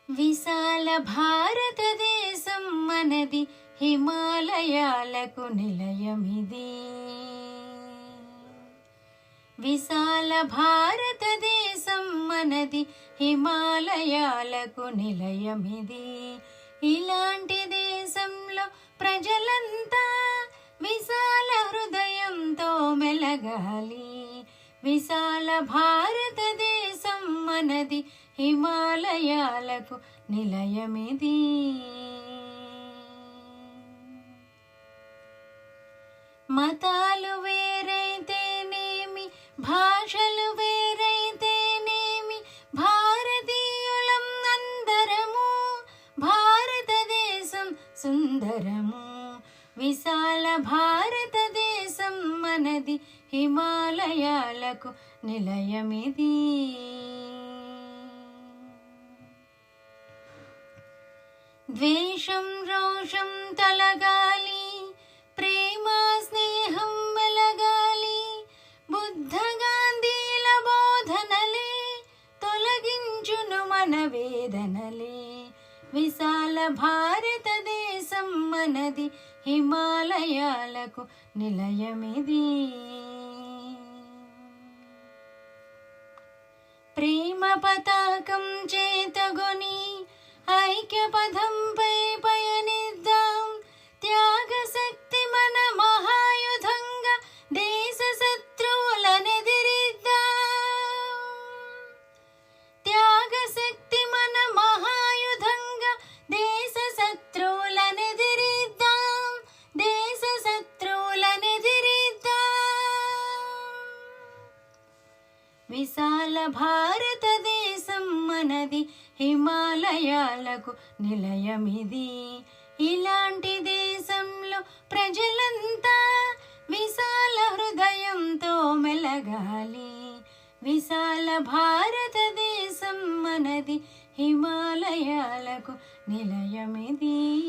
విశాల భారతదేశం మనది, హిమాలయాలకు నిలయమిది. విశాల భారతదేశం మనది, హిమాలయాలకు నిలయమిది. ఇలాంటి దేశంలో ప్రజలంతా విశాల హృదయంతో మెలగాలి. విశాల భారతదేశం మనది, హిమాలయాలకు నిలయమిది. మతాలు వేరైతేనేమి, భాషలు వేరైతేనేమి, భారతీయులం అందరము. భారతదేశం సుందరము. విశాల భారతదేశం మనది, హిమాలయాలకు నిలయమిది. ద్వేషం రోషం తొలగాలి, ప్రేమ స్నేహం వెలగాలి. బుద్ధ గాంధీల బోధనలే తొలగించును మన వేదనలే. విశాల భారతదేశం మనది, హిమాలయాలకు నిలయమిది. ప్రేమ పతాకం చేతగొని ఐక్య పథంపై పయనిద్దాం. త్యాగ శక్తి మన మహాయుధంగా దేశ శత్రువులనెదిరిద్దాం. త్యాగ శక్తి మన మహాయుధంగా దేశ శత్రువులనెదిరిద్దాం. దేశ శత్రువులనెదిరిద్దాం. విశాల భారతదేశం మనది, హిమాలయాలకు నిలయమిది. ఇలాంటి దేశంలో ప్రజలంతా విశాల హృదయంతో మెలగాలి. విశాల భారతదేశం మనది, హిమాలయాలకు నిలయమిది.